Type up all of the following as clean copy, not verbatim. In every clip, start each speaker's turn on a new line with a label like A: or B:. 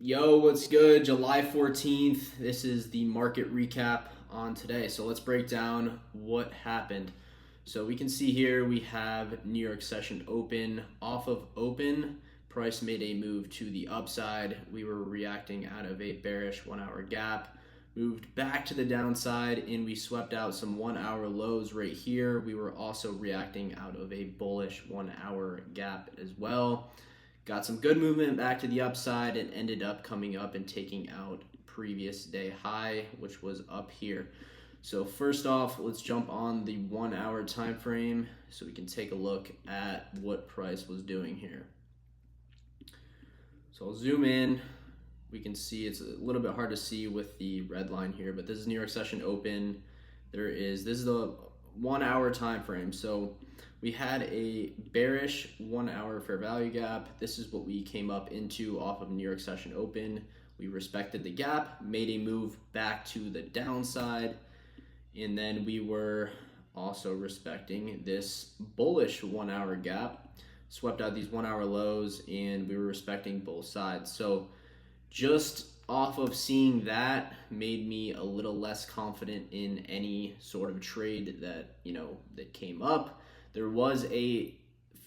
A: Yo, what's good? July 14th. This is the market recap on today. So let's break down what happened. So we can see here we have New York session open. Off of open, price made a move to the upside. We were reacting out of a bearish 1 hour gap. Moved back to the downside and we swept out some 1 hour lows right here. We were also reacting out of a bullish 1 hour gap as well. Got some good movement back to the upside and ended up coming up and taking out previous day high, which was up here. So first off, let's jump on the 1 hour time frame so we can take a look at what price was doing here. So I'll zoom in. We can see it's a little bit hard to see with the red line here, but this is New York session open. This is the 1 hour time frame. So we had a bearish 1 hour fair value gap. This is what we came up into off of New York session open. We respected the gap, made a move back to the downside, and then we were also respecting this bullish 1 hour gap, swept out these 1 hour lows, and we were respecting both sides. So just off of seeing that made me a little less confident in any sort of trade that came up. There was a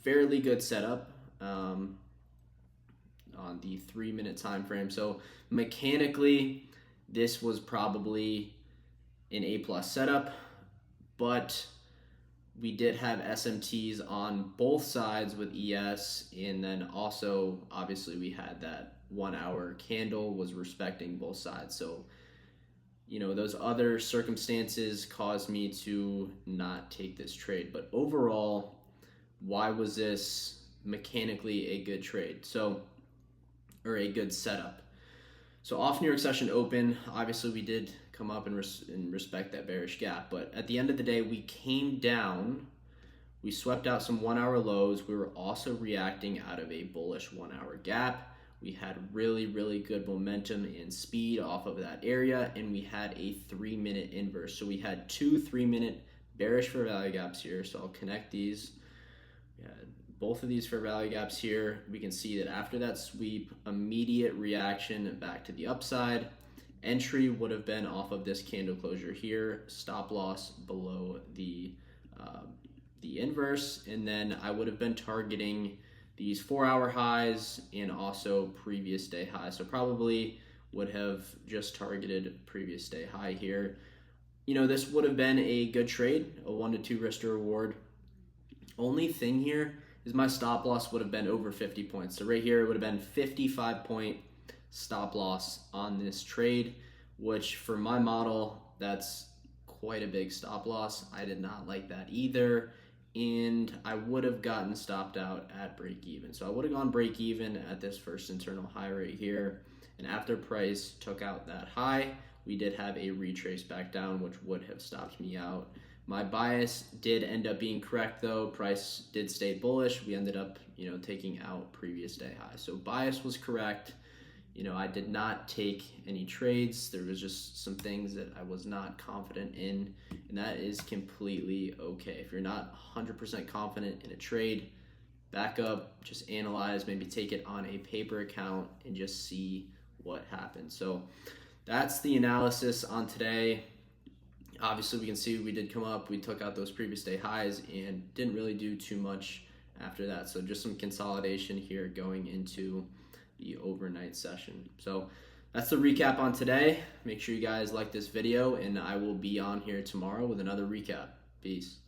A: fairly good setup on the 3 minute time frame. So mechanically, this was probably an A+ setup, but we did have SMTs on both sides with ES, and then also obviously we had that 1 hour candle was respecting both sides. So those other circumstances caused me to not take this trade. But overall, why was this mechanically a good trade? Or a good setup? So off New York session open, obviously we did come up and respect that bearish gap. But at the end of the day, we came down. We swept out some 1 hour lows. We were also reacting out of a bullish 1 hour gap. We had really, really good momentum and speed off of that area, and we had a 3 minute inverse. So we had two 3 minute bearish fair value gaps here. So I'll connect these. We had both of these fair value gaps here. We can see that after that sweep, immediate reaction back to the upside. Entry would have been off of this candle closure here, stop loss below the inverse, and then I would have been targeting these 4 hour highs and also previous day highs. So probably would have just targeted previous day high here. This would have been a good trade, a 1 to 2 risk to reward. Only thing here is my stop loss would have been over 50 points. So right here, it would have been 55-point stop loss on this trade, which for my model, that's quite a big stop loss. I did not like that either. And I would have gotten stopped out at break even. So I would have gone break even at this first internal high right here. And after price took out that high, we did have a retrace back down, which would have stopped me out. My bias did end up being correct though. Price did stay bullish. We ended up, taking out previous day high. So bias was correct. I did not take any trades. There was just some things that I was not confident in, and that is completely okay. If you're not 100% confident in a trade, back up, just analyze, maybe take it on a paper account and just see what happens. So that's the analysis on today. Obviously, we can see we did come up. We took out those previous day highs and didn't really do too much after that. So just some consolidation here going into the overnight session. So that's the recap on today. Make sure you guys like this video, and I will be on here tomorrow with another recap. Peace.